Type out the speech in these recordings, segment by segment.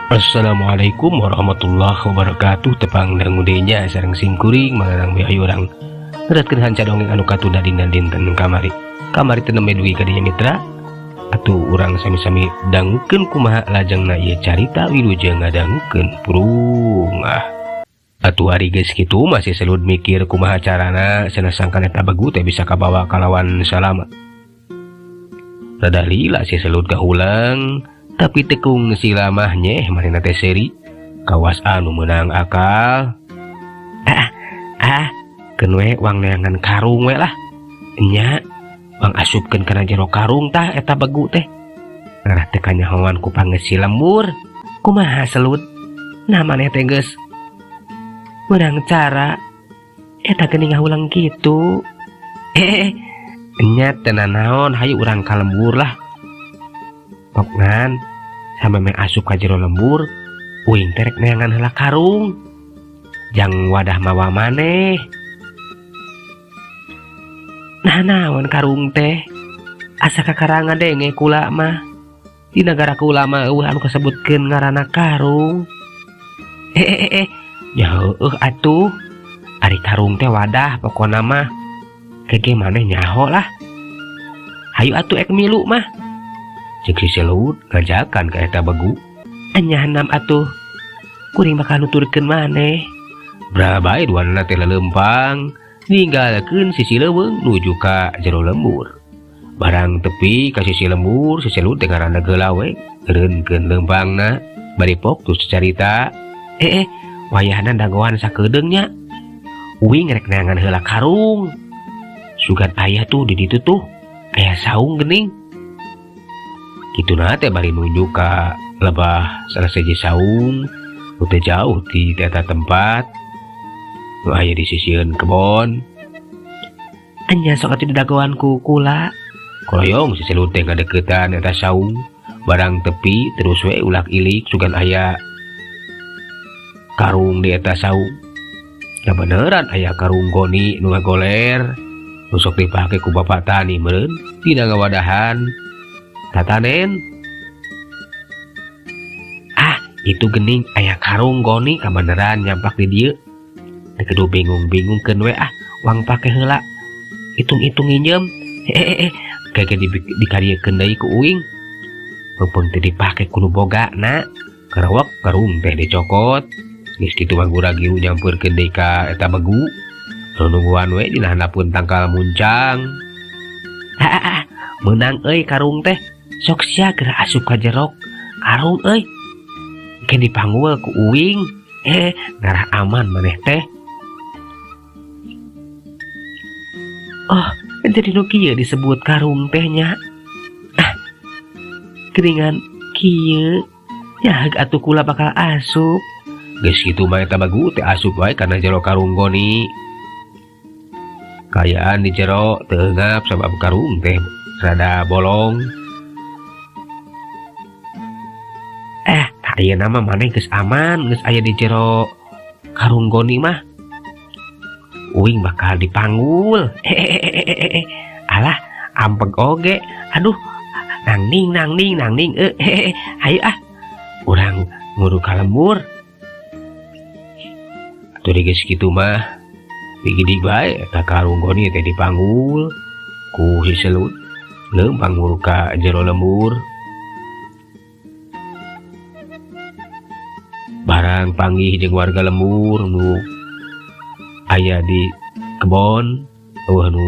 Assalamualaikum warahmatullahi wabarakatuh. Tepang dangudenya sareng simkuring mangarang ayu urang ngedatkeun hanca dongeng anu katunda dina dinten kamari tenembe dugi ka dieu mitra atuh urang sami-sami dangukeun kumaha lajengna ieu carita wilujeng ngadangukeun purung. Atuh ari geus kitu masih selud mikir kumaha carana sanasangkan eta begu teh bisa kabawa kalawan salamet. Rada lila si selud kahulang tapi tekung si lamah nyeh manehna teh seri kawas anu meunang akal. Keun we wang neangan karung we lah nya wang asupkeun kana jero karung tah eta begu teh ngarah teh kanyahoan ku pangeusi lembur. Kumaha selud nah maneh teh geus meunang cara eta geuning ngahulang kitu. Nya teu naon hayu urang ka lembur lah poknan sampai meng asup ka jero lembur uing terek neangan heula karung jang wadah mawa maneh. Nah naon karung teh asa kakaranga denge kula mah di negara kula mah anu kasebutkeun ngaranna karung. Ya heueuh atuh ari karung teh wadah pokona mah kege maneh nyaho lah hayu atuh ek milu mah cek si selud ngajakan ka eta begu. Anya hanam atuh kuring bakal nuturkeun maneh brabae duanana teh lelempang ninggalkeun sisi leuweung nuju ka jero lembur. Barang tepi ka sisi lembur si selud teh ngaranna geulawe eureunkeun leumpangna bari pok tuh carita. Wayahna dagoan sakedeung nya uing rek neangan heula karung sugan aya tuh di ditu tuh aya saung geuning. Kituna teh bari nuju ka lebah salah seji saung nu teu jauh ti eta tempat nu aya di sisieun kebon. Anya sok atuh didagoan ku kula koloyong si selud teh ngadeuketan eta saung barang tepi terus we ulak ilik sugan aya karung di eta saung. Ya beneran aya karung goni nu ngagoler nu sok dipake ku bapak tani meureun tina ngawadahan tatanen. Itu geuning aya karung goni kabeneran nyampak di dieu teh kudu bingung-bingungkeun we wang pake heula hitung-hitung nginjem kage dikariekeun deui ku uing mumpung teu dipake kudu bogana karawak karung teh dicokot geus kitu mah gura-giru nyampurkeun deui ka eta begu nungguan we dina handapkeun tangkal muncang. Meunang euy karung teh sok sia geura asup ka jero karung euy ke dipanggul ku uing ngarah aman maneh teh. Jadi nu kieu disebut karung teh nya geuningan kieu ya atuh kula bakal asup. Geus kitu mah eta bagu teh asup wae kana jero karung goni. Kayaan di jero teu eungap sabab karung teh rada bolong. Ieu nama maneh geus aman geus aya di jero karung goni mah uing bakal dipanggul. Alah ampeg oge aduh nang ning hayu urang nguru ka lembur. Atuh geus kitu mah digidi bae ka karung goni teh dipanggul ku si selud leumpang nguru ka jero lembur. Barang panggih jeung warga lembur nu aya di kebon nu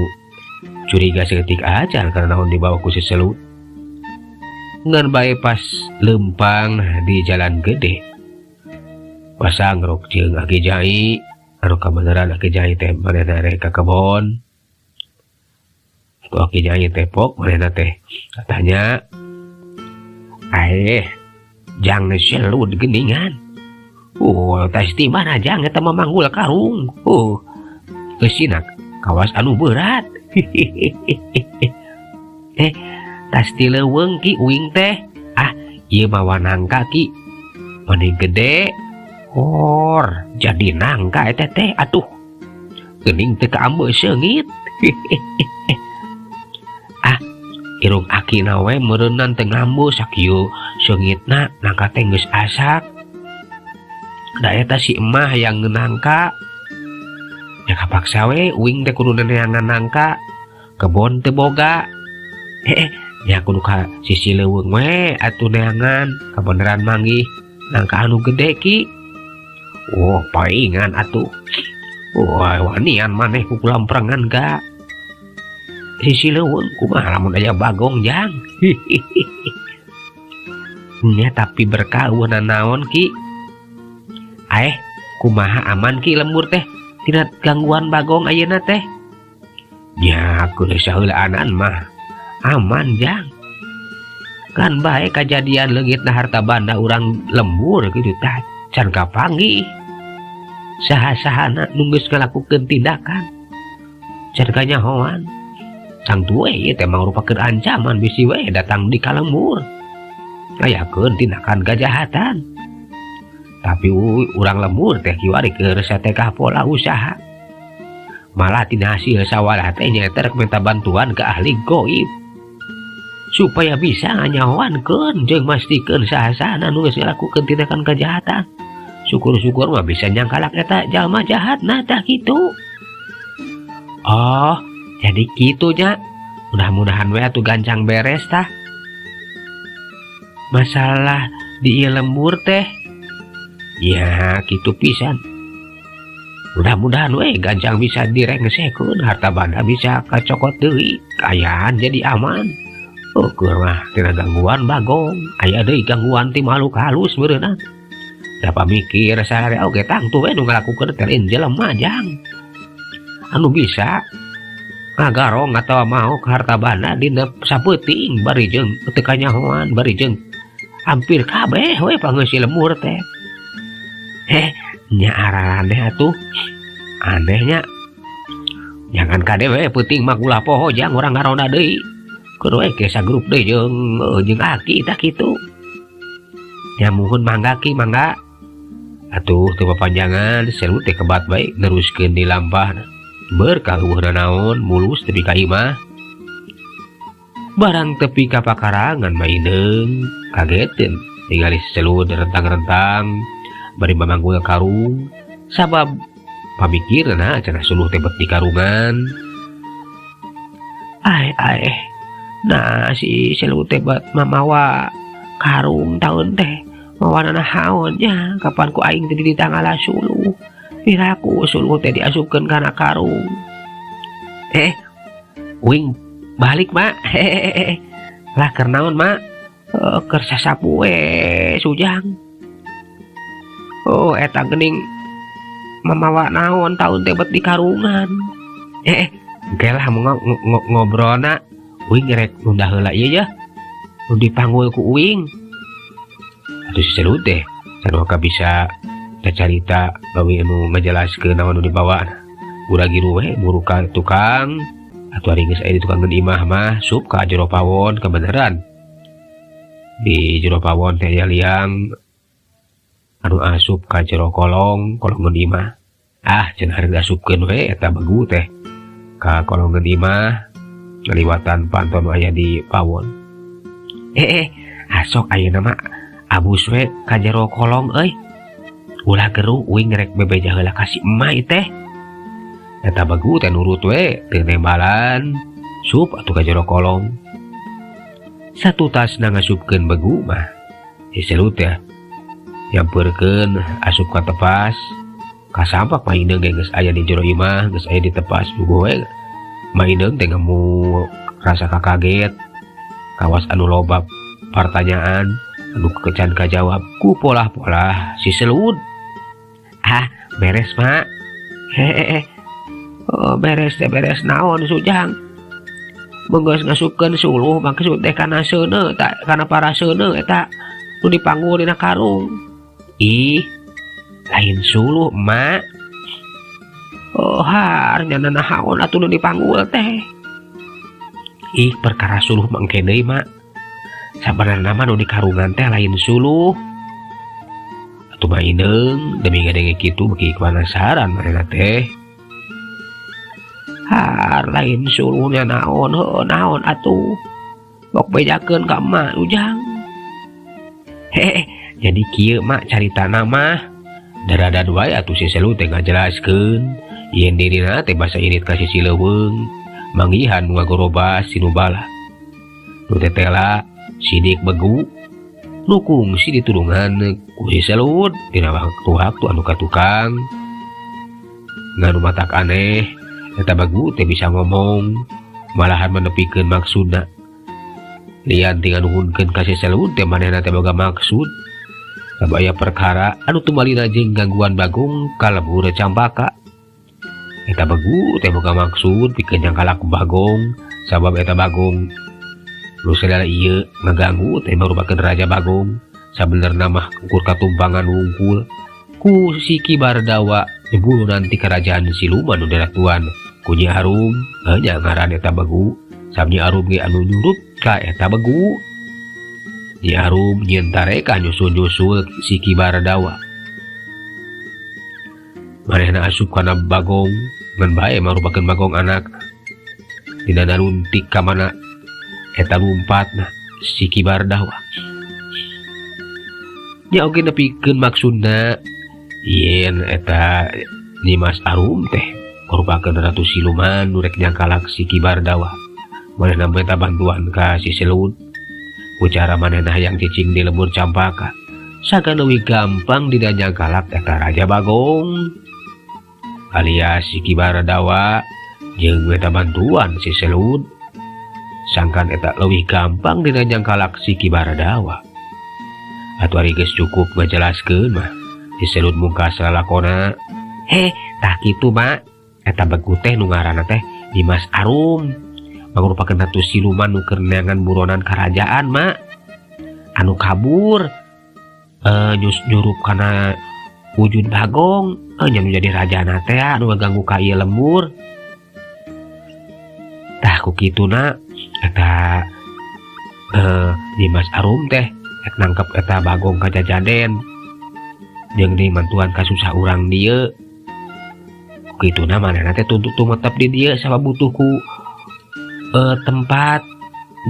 curiga seketik acan karena naon dibawa ku si selud ngan bae pas leumpang di jalan gede pasang rok jeung Aki Jai anu kabeneran Aki Jai teh manehna rek ka kebon. Tu Aki Jai teh pok manehna teh katanya jang selud geuningan. Pasti mana jang eta memanggul karung. Kesinak kawas anu berat. Pasti leuweung ki uing teh. Ieu mah nangka ki. Maneh gede. Jadi nangka eta teh atuh. Geuning teu kaambeus seungit. Irung aki nawe merenan teu ngambu sakieu seungitna nangka teh geus asak. Da eta si emah yang ngeunangka. Ya kapaksa we uing teh kudu neneangan nangka. Kebon teu boga. Ya kudu ka sisi leuweung we atuh neangan kabeneran manggih nangka anu gede ki. Oh, paingan atuh. Wah, wanian maneh ku kulamperengan ga. Sisi leuweung kumaha lamun aya bagong jang. Nya tapi berkaueunan naon ki? Kumaha aman ki lembur teh? Tina gangguan bagong ayeuna teh? Nya kudu saheulaanan mah aman jang. Kan bae kajadian leungitna harta banda urang lembur kitu tah can kapanggih. Saha-sahana nu geus ngalakukeun tindakan can kanyahoan. Sang tuwe ieu teh mangrupakeun ancaman bisi we datang di kalembur. Ngayakeun tindakan kajahatan. Tapi urang lembur teh kiwari keur satekah pola usaha. Malah tina hasil sawalah teh nyaeta rek minta bantuan ke ahli goib supaya bisa nganyahoankeun jeung mastikeun saha-sahana nu geus ngalakukeun tindakan kajahatan. Syukur-syukur mah bisa nyangkalak eta jalma jahatna tah kitu. Oh, jadi kitu nya. Mudah-mudahan we atuh gancang beres tah. Masalah di ieu lembur teh. Ya, kitu pisan. Mudah-mudahan we gancang bisa direngsekeun, harta banda bisa kacokot deui, kayaan jadi aman. Keur mah tina gangguan bagong, aya deui gangguan ti makhluk halus meureunna. Da pamikir sararea oge tangtu we nu ngalakukeun teh lain jelema jang. Anu bisa ngagarong atawa maok harta banda dina sapeuting bari jeung teu kanyahoan, bari jeung hampir kabeh we pangeus lembur teh. Nya araraneh atuh anehnya. Jangan kade we peuting mah gula poho jang urang ngaronda deui. Keur we ke sagrup deui jeung aki tah kitu. Nya muhun mangga ki mangga. Atuh teu papanjangan selut teh kebat bae neruskeun di lampahna. Berkah eueuhna naon mulus tepi ka imah. Barang tepi ka pakarangan maineung kageteun ningali selut rentang-rentang bari mamanggul karung sabab pamikirna cenah suluh teh bet di karungan. Nah si selut teh bet mamawa karung taun teh mawana nahaon nya kapan ku aing teh di tangala suluh piraku suluh teh diasupkeun kana karung. Uing balik mak. Lah keur naon mak? Keur sasapu we sujang. Oh eta geuning mamawa naon taun teh bet di karungan. Engke lah ngobrolna uing rek nunda heula ieu ya. Nu dipanggul ku uing. Atuh si selut teh can oka bisa carita bawi anu ngajelaskeun naon nu dibawa. Urang giru we buru ka tukang atuh ari geus aya di tukang imah mah sup ka jero pawon kebeneran. Di jero pawon teh aya liang anu asup ka jero kolongan imah. Cenah hareup asupkeun we eta begu teh ka kolongan imah ngaliwatan panton aya di pawon. Asok ayeuna mah abus we ka jero kolong euy. Ulah geru uing rek bebeja heula ka si emah ieu teh. Eta begu teh nurut we teu nembalan sup atuh ka jero kolong. Satu tasna ngasupkeun begu mah si selut teh nyampeurkeun asup ka tepas kasampak maineung geus aya di jero imah geus aya di tepas bugo we maineung teh ngemu rasa kakaget kawas anu loba pertanyaan anu kecan kajawab ku polah-polah si selut. Beres mak. Beres teh beres naon sujang. Beunggeus ngasupkeun suluh maksud teh kana seuneu tak kana para seuneu eta nu dipanggul dina karung. Lain suluh emak. Nyana nahaon atuh nu dipanggul teh. Perkara suluh mangke deui mak. Sabenerna mah nu di karungan teh lain suluh. Atuh maineung demi ngadenge kitu beki penasaran manehna teh. Lain suluhnya naon atuh. bok bejakeun ka emak ujang. Hehe, jadi kieu mak caritana mah darada wae atuh si Selut teh ngajelaskeun yen dirina teh basa irit ka si Leuweung manggihan nu ngagorobas si nu bala. Nu tetela sidik begu nu kungsi ditulungan ku si Selut dina waktu-waktu anu ka tukang. Nganu matak aneh eta begu teh bisa ngomong malahan menepikeun maksudna. Lian tinggal nuhunkeun ka si Selut teh manehna teh boga maksud sabaya perkara anu tumalina jeung gangguan Bagong ka lembur Campaka. Eta begu teh boga maksud pikeun nyangkalak Bagong sabab eta Bagong nu sadaya ieu ngaganggu teh merupakeun Raja Bagong sabenerna mah ukur katumpangan wungkul ku si Ki Bardawa jebulu nanti kerajaan siluman nu daratuan ku Nyi Arum. Nya ngaran eta begu sam Nyi Arum ge anu nyurup ka eta begu. Nyi Arum nyieun tareka nyusul-nyusul si Ki Bardawa. Manehna asup kana Bagong ngan bae marupakeun Bagong anak. Dina naruntik ka mana eta lumpatna si Ki Bardawa. Nya oge nepikeun maksudna yen eta Nimas Arum teh merupakeun ratu siluman nu rek nyangkalak si Ki Bardawa. Manehna minta bantuan ka si Selut ku cara manehna hayang cicing di lembur Campaka sagan leuwih gampang dina nyangkalak eta Raja Bagong. Alias si Ki Bardawa jeung minta bantuan si Selut sangkan eta leuwih gampang dina nyangkalak si Ki Bardawa. Atuh ari geus cukup ngajelaskeun mah si Selut mungkas lalakona. Tah kitu mak eta begu teh nu ngaranna teh Dimas Arum merupakeun ratu siluman nu keur neangan buronan kerajaan mak anu kabur nyurup kana wujud Bagong nya nu jadi rajana teh anu ngaganggu ka ieu lembur. Tah ku kituna eta Dimas Arum teh rek nangkep eta Bagong ka Jajaden jeung di mantuan kasusah urang dieu. Kituna manehna teh tuntut tumetep di dieu sabab butuh ku tempat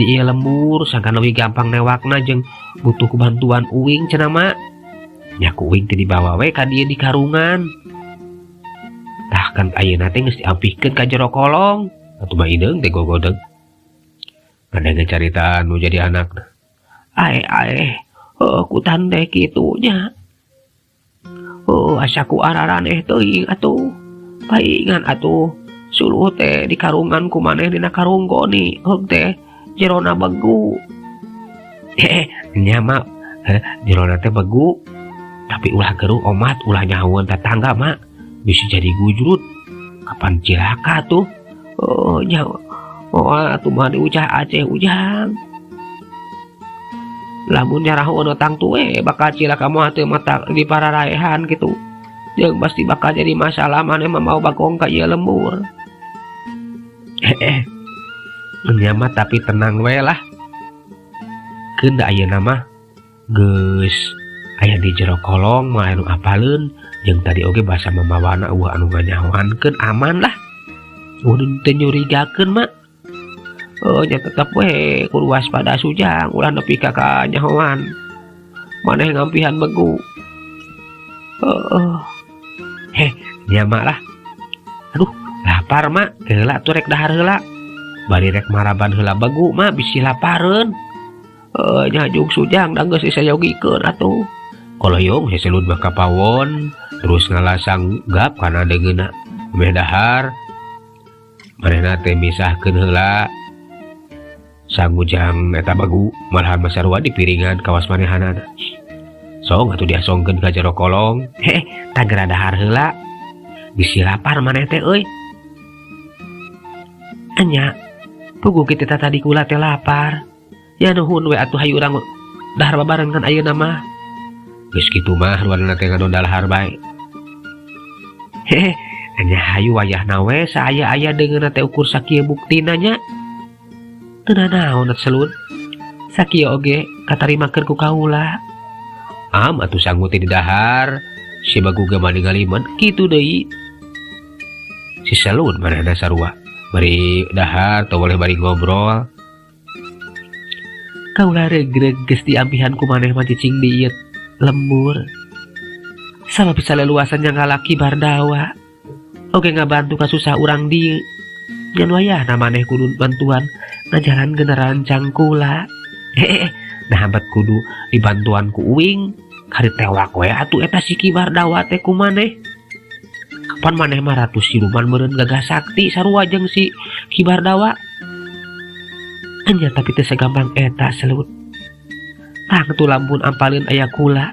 di ieu lembur sangkan leuwih gampang newakna jeung butuh ku bantuan uing cenah mak. Nya ku uing teh dibawa we ka dieu di karungan. Tah kan ayeuna teh geus diampihkeun ka jero kolong. Atuh mah ideung teh gogodeg. Ngadenge caritaan nu jadi anakna. Ae ku tandeh kitu nya. Asa ku araran teuing atuh. Paingan atuh suluh teh di karungan ku maneh dina karunggoni heug teh jerona begu. Nya mak jerona teh begu tapi ulah gerung omat ulah nyahoeun tetangga mak bisa jadi gujrut kapan cilaka tuh. Nya atuh mah diucah Aceh ujang lamun nyarahoeun tang tuwe bakal cilaka moal teu mata di pararaehan kitu jeung pasti bakal jadi masalah maneh mah mau Bagong ka ieu lembur. Nya mah tapi tenang we lah. Keun da ayeuna mah geus aya di jero kolong mah anu apaleun jeung tadi oge basa mamawana anu nganyahoankeun aman lah. Teu nyurigakeun mak. Nya tetep we kudu waspada sujang ulah nepi ka kanyahoan. Maneh ngampihan begu. Nya mak lah. Aduh, lapar mak. Heula tuh rek dahar heula. Bari rek maraban heula begu mak bisi lapareun. Nya jeung sujang da geus disayogikeun atuh. Koloyong he Selut mah kapawon terus ngalasang gap kana degeuna. Meh dahar manehna teh misahkeun heula sang ujang eta begu malahan masarua di piringan kawas manehanana. Song atuh diasongkeun ka jero kolong. Tagera dahar heula. Bisi lapar maneh teh euy. Anya puguh kitu tadi kula teh lapar. Ya nuhun we atuh hayu urang dahar babarengan ayeuna mah. Geus kitu mah ruanna teh ngadon dahar bae. Anya hayu wayahna we saaya-aya deungeunna teh ukur sakieu buktina nya. Teu naon Selut. Sakieu oge katarimakeun ku kaula. Atuh sanggup di dahar si Bagu ge mah ningaliman kitu deui. Si Selut manehna sarua bari dahar teu boleh bari ngobrol. Kaulah regreg geus diampihan ku maneh mah cicing diet lembur. Sama bisa leluasan yang ngalaki Bardawa. Oke ngabantu kasusah urang dieu. Ngan wayahna maneh kudu bantuan ngajalan generan cangkula. Nah hambat kudu dibantuan ku uing. Kari tewak we atuh eta si Ki Bardawa teh ku maneh. Kapan maneh mah ratu siluman meureun gagah sakti sarua jeung si Ki Bardawa. Anya tapi teu sagampang eta selut. Tang tu lamun ampalin aya kula.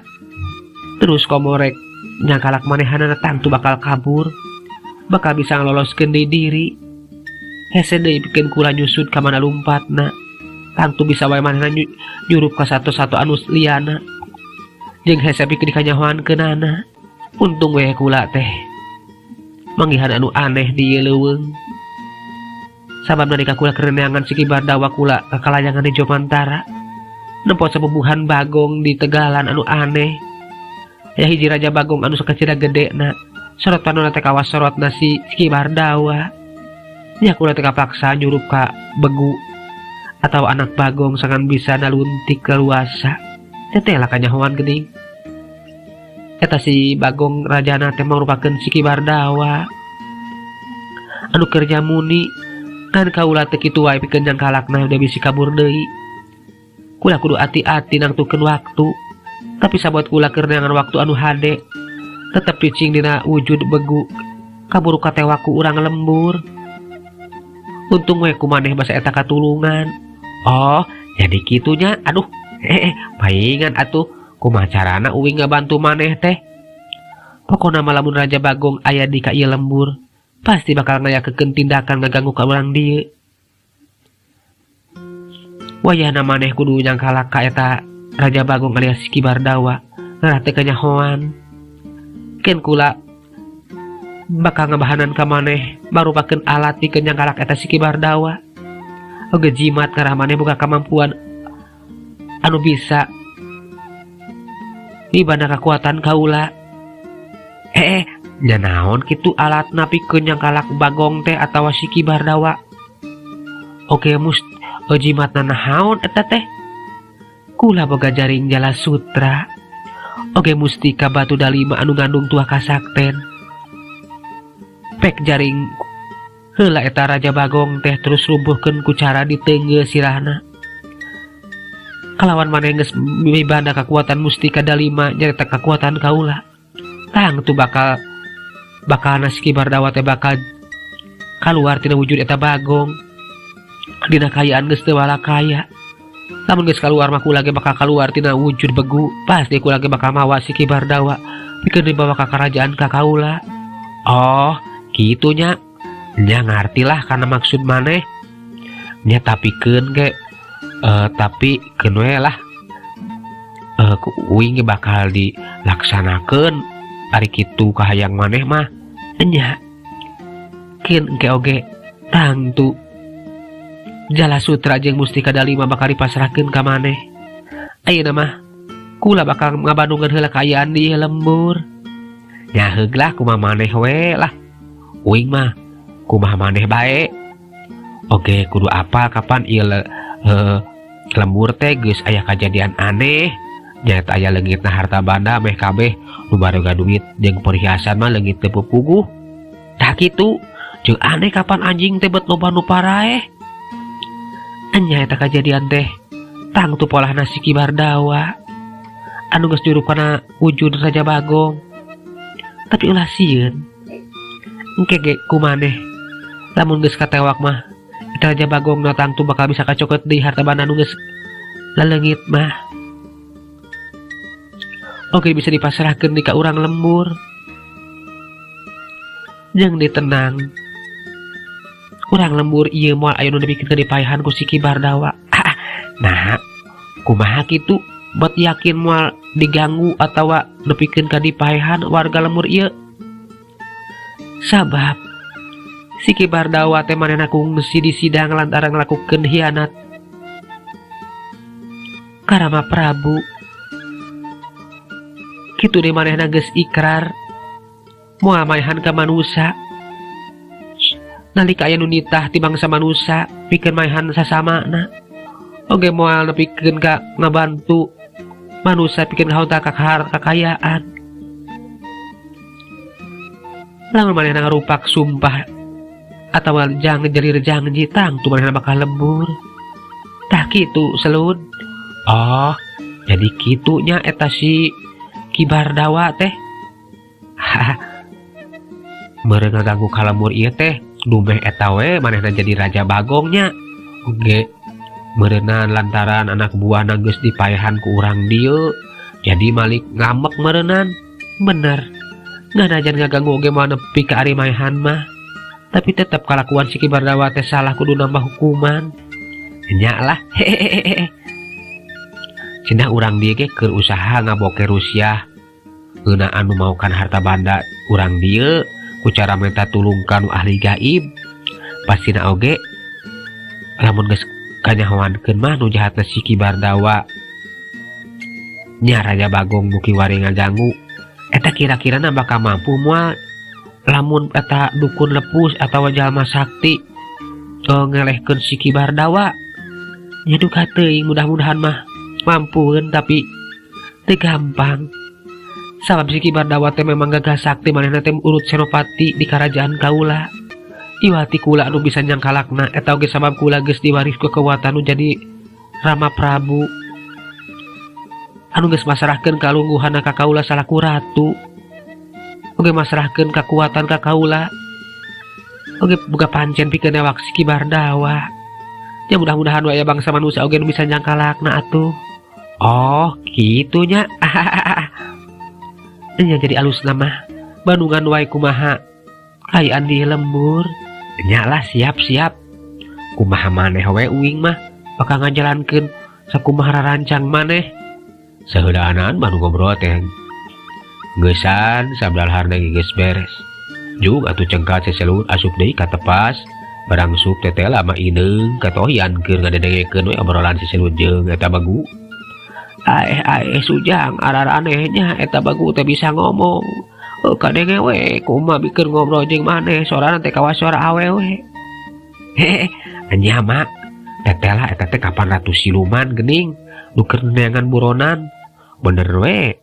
Terus komorek nyangkalak manehanana tang tu bakal kabur. Bakal bisa ngeloloskeun deui diri. Hese deui bikin kula nyusud ka mana lumpatna. Tang tu bisa wae manehna nyurup ka satu-satu anu liana. Jeung hese pikeun dikanyahoankeunana. Untung we kula teh manggihan anu aneh di ieu leuweung. Sabab nalika kula kereneangan si Ki Bardawa kula kakalayangan di Jomantara. Nempo sepupuhan Bagong di Tegalan anu aneh. Ya hiji Raja Bagong anu sakecil gedena. Sorot panonna teh kawas sorotna si Ki Bardawa. Ya kula teh kapaksa nyurup ka Begu atau anak Bagong sangan bisa naluntik keluasa. Teteh lah kanyahoan geuning. Eta si Bagong rajana teh mangrupakeun si Ki Bardawa. Anu kerja muni kan kaula teu kitu wae pikeun jangkalakna udah bisi kabur deui. Kula kudu ati-ati nangtukeun waktu. Tapi sabuat kula keur neangan waktu anu hade, tetep cicing dina wujud Begu. Kabur katewa ku urang lembur. Untung we kumaneh basa eta katulungan. Oh, jadi kitunya. Aduh, paingan atuh kumaha carana uing ngabantu maneh teh. Pokona mah lamun Raja Bagong aya di ka ieu lembur, pasti bakal ngayakeun tindakan ngaganggu ka urang dieu. Wayahna maneh kudu nyangkalak ka eta Raja Bagong alias Ki Bardawa, ngarah teh kanyahoan. Ken kula bakal ngabahanan ka maneh marupakeun alat pikeun nyangkalak eta si Ki Bardawa. Oge jimat ngarah maneh boga kamampuan anu bisa dibanda kekuatan kaula. Nya naon kitu alatna pikeun nyangkalak Bagong teh atawa si Ki Bardawa? Oke jimatna naon eta teh? Kula boga jaring jala sutra. Oge mustika batu dalima anu ngandung tuah kasakten. Pek jaring heula eta Raja Bagong teh terus rubuhkeun ku cara diteunggeul sirahna. Kalawan maneh geus mibanda kekuatan mustika dalima nyarita kekuatan kaula. Tang tu bakal si Ki Bardawa teh bakal kaluar tina wujud eta Bagong. Dina kayaan geus teu walakaya. Lamun geus kaluar mah kula ge bakal kaluar tina wujud Begu. Pasti kula ge bakal mawa si Ki Bardawa pikeun dibawa ka kerajaan ka kaula. Oh, kitu nya. Nya ngartilah kana maksud maneh. Nya tapikeun ge tapi keun we lah. Uing ge bakal dilaksanakeun ari kitu kahayang maneh mah. Nya. Keun engke oge tangtu jala sutra jeung mustika dalima bakal dipasrahkeun ka maneh. Ayeuna mah kula bakal ngabandungkeun heula kaayaan di lembur. Nya heuglah kumaha maneh we lah. Uing mah kumaha maneh bae. Oge kudu apal kapan ieu lembur teh geus aya kajadian aneh. Nyaeta aya leungitna harta banda meh kabeh nu baruga duit jeung perhiasan mah leungit teu pupuguh. Tah kitu jeung aneh kapan anjing teh bet loba nu paraeh. Anya eta kajadian teh tang tu polahna si Ki Bardawa anu geus jurup kana wujud Raja Bagong. Tapi ulah sieun engke ge kumaneh lamun geus katewak mah eta Raja Bagong na tang tu bakal bisa kacokot deui harta banda anu geus laleungit mah. Oke bisa dipasrahkeun di ka urang lembur. Jeung ditenang. Urang lembur ieu moal aya nu dipikeun dipaehan ku si Ki Bardawa. Nah, kumaha kitu? Bet yakin moal diganggu atawa nepikeun ka dipaehan warga lembur ieu? Sabab si Ki Bardawa teh manehna kungsi di sidang lantaran ngelakukeun hianat ka Rama Prabu. Kitu deui manehna geus ikrar moal maehan ka manusa. Nalika aya nu nitah ti bangsa manusia pikeun maehan sasamana. oge moal nepikeun ka ngabantu manusia pikeun kahontang kakayaan. Lamun manehna ngarupak sumpah atawa jangan jitang tu manehna bakal lembur. Tah kitu Selud. Oh, jadi kitunya eta si Ki Bardawa teh. Meureun ngaganggu kalembur ieu teh dumeh eta we manehna jadi Raja Bagongnya. Oge meureunan lantaran anak buahna geus dipaehan ku urang dieu. Jadi Malik ngambek meureunan. Bener. Nganajan ngaganggu oge moal nepi ka ari maehan mah. Tapi tetep kalakuan si Ki Bardawa teh salah kudu nambah hukuman. Nya lah. Cenah urang dieu ge keur usaha ngaboke Rusia. Ngeunaan memaukan harta banda urang dieu ku cara minta tulung kanu ahli gaib. Pastina oge lamun geus kanyahoankeun mah nu jahatna si Ki Bardawa. Nya Raja Bagong mugi wari ngaganggu. Eta kira-kira bakal mampu moal lamun eta dukun lepus atawa jalma sakti ngelehkeun si Ki Bardawa. Nya duka teuing mudah-mudahan mah mampueun tapi teu gampang. Sabab si Ki Bardawa teh memang gagah sakti manehna teh urut senopati di karajaan kaula. Iwati kula anu bisa nyangkalakna eta oge sabab kula geus diwaris kekuatan nu jadi Rama Prabu. Anu geus masrahkeun kalungguhanna ka kaula salaku ratu. Oge masrahkeun kekuatan ka kaula. Oge boga pancen pikeun ewak si Ki Bardawa. Ya mudah-mudahan wae bangsa manusia oge nu bisa nyangkalakna atuh. Oh, kitunya. Nya jadi alus nama bandungan wae kumaha kayaan di lembur. Nya lah siap-siap. Kumaha maneh we uing mah bakal ngajalankeun sakumaha rancang maneh. Saheulaanan mah ngobrol teh. Geusan sabdalharna geus beres. Jug atuh cengkat seselur asup deui ka tepas. Barang sup teteh lama ineung katohian keur ngadedengekeun we obrolan seselur jeung eta Bagu. Aeh Sujang arara anehnya eta Bagu teh bisa ngomong. Kadenge we kumaha bikeun ngobrol jeung maneh sorana teh kawas suara awewe. Nya mak teteh lah eta teh kapan ratu siluman geuning nu keur neangan buronan. Bener we.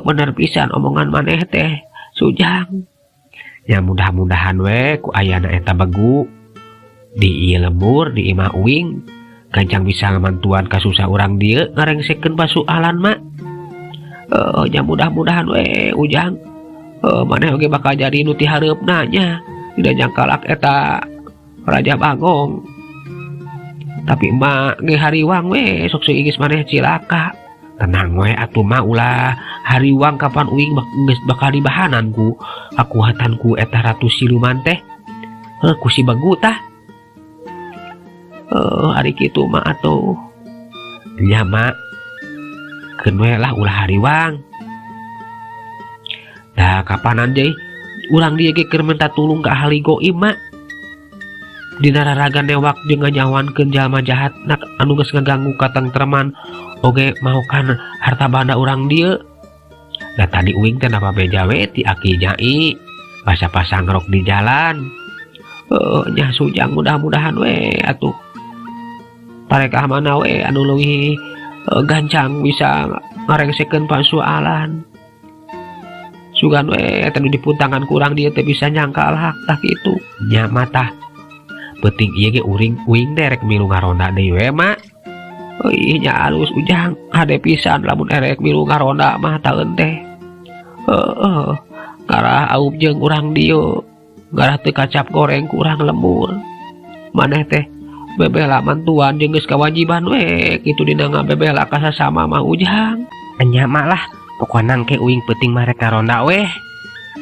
Bener pisan omongan maneh teh Sujang. Ya mudah-mudahan we ku ayana eta Bagu di ieu lembur di imah uing gancang bisa ngamantuan kasusah urang dieu ngarengsekeun basualan mak. Ya mudah-mudahan we Ujang maneh oge bakal jadi nu ti hareupna nya tidak jangkalak eta Raja Bagong. Tapi mak ge hariwang we sok seigis maneh cilaka. Tenang we atuh mah ulah hariwang kapan uing geus bakal dibahanan ku akuatanku eta ratu siluman teh. Ku si Bagu tah. Ari kitu mah atuh. Nya mak keun we lah ulah hariwang. Dah kapanan deui urang dieu ge keur minta tulung ka ahli goib mak. Dina raragan newak jeung nganyawankeun jalma jahat nak anu geus ngaganggu katentreman oge maokan harta banda urang dieu. Da tadi uing teh napa beja we ti Aki Nyai pasang rok di jalan. Nya Sujang mudah-mudahan we atuh parekah mana we anu leuwih gancang bisa ngarengsekeun pansoalan. Sugan we eta nu dipuntangan kurang dieu teh bisa nyangkalak tah kitu. Nya mah penting ieu ge uing derek milu ngaronda deui we mak. Nya alus Ujang hade pisan lamun erek milu ngaronda mah taeun teh. Ngarah aup jeung urang dieu ngarah teu kacap goreng ku urang lembur. Maneh teh bebela mantuan jeung geus kawajiban we kitu dina ngabebela ka sasama mah Ujang. Nya mak lah pokona engke uing penting mah rek ngaronda weh.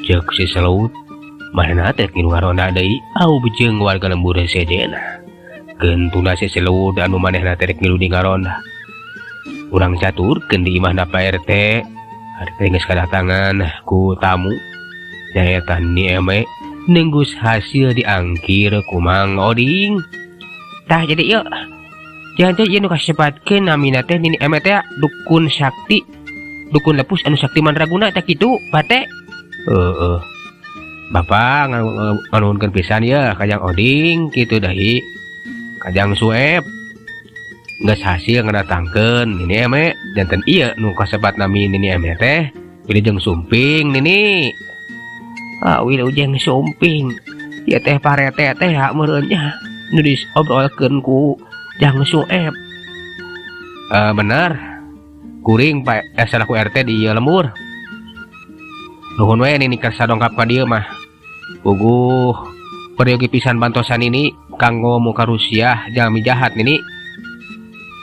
Ceuk si Selut manehna teh kitu ngaronda deui au bejeung warga lembur sedena. Keun si Selut anu manehna teh rek ngilu di ngaronda. Urang caturkeun di imahna Pak RT. RT geus kadatangan ku tamu. Nyaeta ni eme nenggus hasil diangkir ku Mang Oding. Tah jadi yuk. Jangan ieu nu kasepatkeun namina teh nini eme teh dukun sakti. Dukun lepus anu sakti mandraguna teh kitu, Bate. Bapak nganuhunkeun pisan ya Kajang Oding kitu dahi. Kajang Sueb geus hasil ngadatangkeun nini eme janten ieu nu kasebat nami nini eme teh wilujeng sumping nini. Wilujeng sumping ieu teh parete teh meureun nya nu diobrolkeun ku Jang Sueb. Bener kuring Pak selaku RT di ieu lembur. Nuhun we nini kersa dongkap ka dieu mah. Puguh peryogi pisan bantosan ini kanggo muka Rusia jalmi jahat nini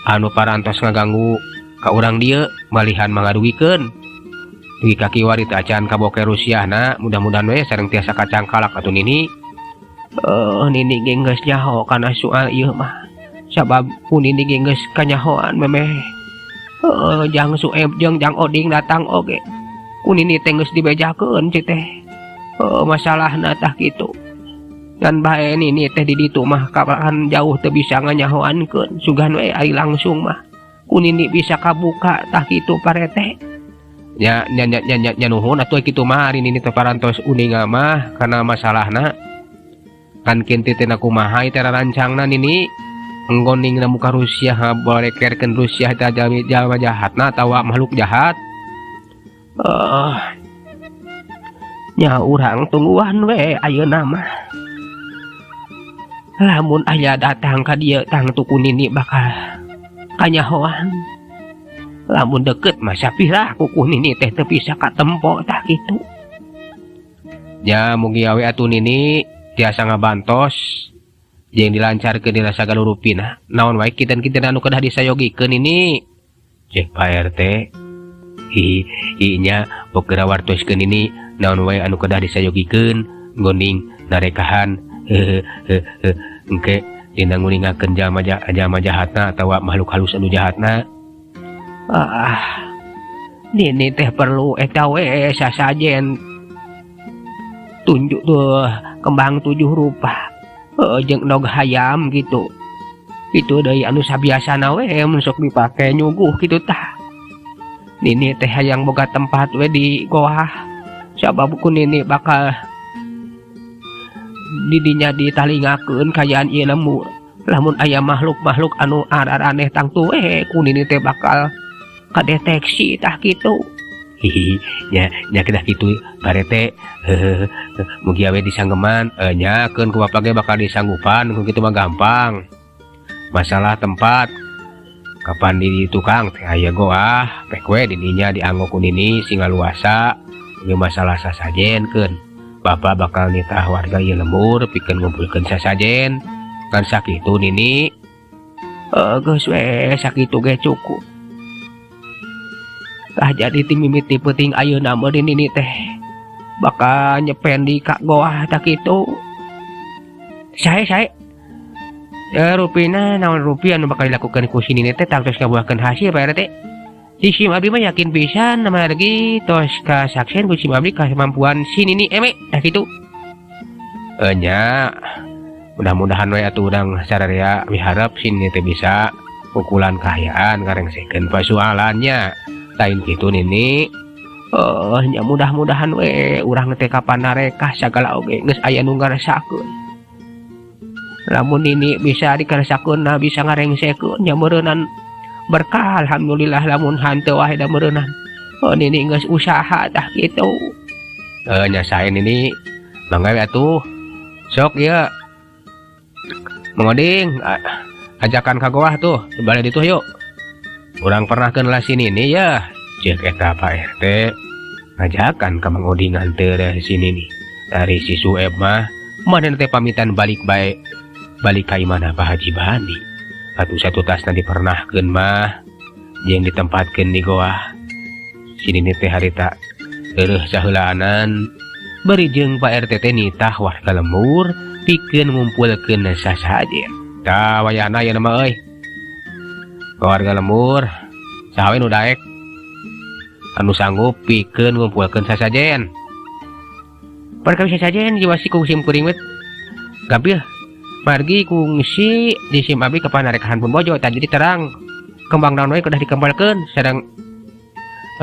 anu parantos ngaganggu ka urang dieu malihan mangadugikeun dugi kaki warit acan kaboke Rusia na mudah-mudahan we sareng tiasa kacangkalak atuh nini. Nini ge geus nyaho kana soal ieu mah sabab nini ge geus kanyahoan memeh. Jang Sueb jeung Jang Oding datang oge ku nini teh geus dibejakeun ci teh. Masalahna tah kitu dan bae nini teh di ditu mah kapan jauh teu bisa nganyahoankeun sugan we ari langsung mah ku nini bisa kabuka tah kitu parete. Nya nuhun atuh kitu mah ari nini teh parantos uning mah kana masalahna kan kinti teh kumaha teh rancangna nini nggoningna muka Rusia borekerkeun Rusia teh jalma jahatna atawa makhluk jahat. Nya urang tungguan we ayeuna mah lamun aya datang ka dieu tang tuku nini bakal kanyahoan. Lamun deket mah sapira kuku nini teh teu bisa katempo tah kitu. Ya mugi awe atuh nini tiasa ngabantos jeung dilancarkeun dina sagala rupina. Naon wae kinten-kinten anu kedah disayogikeun nini. Cek Pak RT. Nya pokera wartoskeun nini naon wae anu kedah disayogikeun nggoning narekahan engke dina nguningakeun jalma jahatna atawa makhluk halus anu jahatna. Nini teh perlu eta we sasajen tunjuk tuh kembang 7 rupa jeung nog hayam gitu. Itu deui anu sabiasana we mun sok dipake nyuguh kitu tah. Nini teh hayang boga tempat we di goa sabab ku nini bakal didinya ditalingakeun kayaan ieu lembur. Lamun aya makhluk-makhluk anu aneh tang tu ku nini teh bakal kadeteksi tah kitu. Nya kedah kitu parete. Mugi awe disanggeman nyakeun ku bapak ge bakal disanggupan ku kitu mah gampang. Masalah tempat kapan di tukang teh aya goah pek we didinya dianggo ku nini sing luasa ge masalah sasajenkeun. Bapak bakal nitah warga ieu lembur pikeun ngumpulkeun sasajen kan sakitu nini. Geus we sakitu ge cukup. Tah jadi ting mimiti peuting ayeuna mah nini teh bakal nyepen di ka goah tah kitu. Sae rupina naon rupiah anu bakal dilakukeun ku si nini teh tangtos ngabuahkeun hasil Pak RT. Si Sim Abdi mah yakin pisan nama lagi tos kasaksen ku Sim Abdi kemampuan si nini eme tah kitu. Nya mudah-mudahan we atuh urang sararea miharep si nini teh bisa pukulan kahayaan karengsekeun persoalannya. Lain kitu nini. Nya mudah-mudahan we urang teh kapan narekah sagala oge geus aya nu ngarasakeun. Lamun nini bisa dikarasakeun na bisa ngarengsekeun nya meureunan berkah alhamdulillah lamun hanteu wae da meureunan. Nini geus usaha tah kitu. Nya sae nini mangga we atuh. Sok ieu. Mengoding ajakan ka goah tuh balik ditu yuk. Urang pernah kenal si nini ya cek eta Pak RT ngajakan ka Mang Oding teu dari sini nih dari si Sueb mah maneh teh pamitan balik bae balik ka imana Pak Haji Bandi atuh satu tasna dipernahkeun mah jeung ditempatkeun di goa si nini teh harita eueuh saheulaanan bari jeung Pak RT teh nitah warga lembur pikeun ngumpulkeun sasajen tah wayahna ieu mah euy warga lembur saha we nu daek anu sanggup pikeun ngumpulkeun sasajen. Perkawis sasajen jiwasi ku sim kuring we gampil margi kungsi di Sim Abdi kapan narekahan pun bojo tadi terang kembang daun we kedah dikembangkeun sadang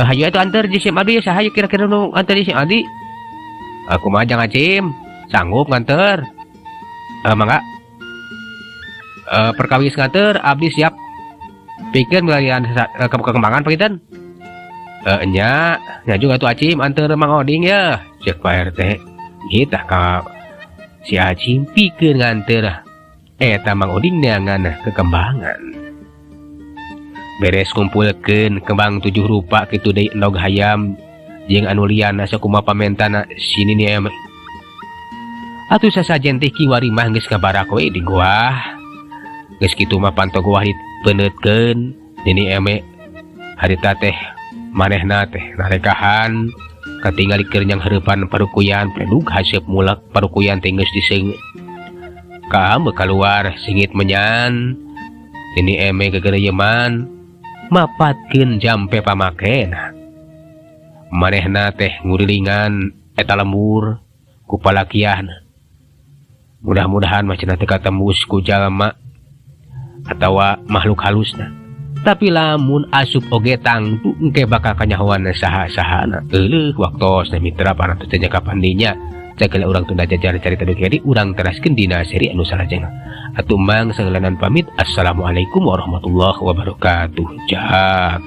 hayu atuh anter di Sim Abdi saha kira-kira nu anter di Sim Abdi. Aku mah jangan Cim sanggup nganter. Mangga perkawis nganter abdi siap Pikir melarian kekembangan pakitan. Nya juga tuh Acim antar Mang Oding ya, cek Pak RT. Kita ka si Acim pikir nganter eta Mang Oding neangan kekembangan. Beres kumpulkeun kembang 7 rupa kitu deui endog hayam jeung anu liana sakumaha pamentana sini nih eme. Atuh sasajen teh kiwari mah geus ngabarak we di gua. Geus kitu mah panto gua dipeneutkeun nini eme harita teh manehna teh narekahan katingali keur nyang hareupan parukuyan pedug haseup mulak parukuyan teh geus diseung kaambe kaluar singit menyan nini eme gegereyeman mapatkeun jampe pamakena manehna teh ngurilingan eta lembur ku palakian. Mudah-mudahan macana teu katembus ku jalma atawa makhluk halusna. Tapi lamun asup oge tangtu engke bakal kanyahoan saha-sahana. Euleuh waktosna mitra panah teu nya kapan dinya. Cakela urang tunda jajar carita dugi jadi urang teraskeun dina seri anu salajengna. Atuh mang sagalanan pamit. Assalamualaikum warahmatullahi wabarakatuh. Jak.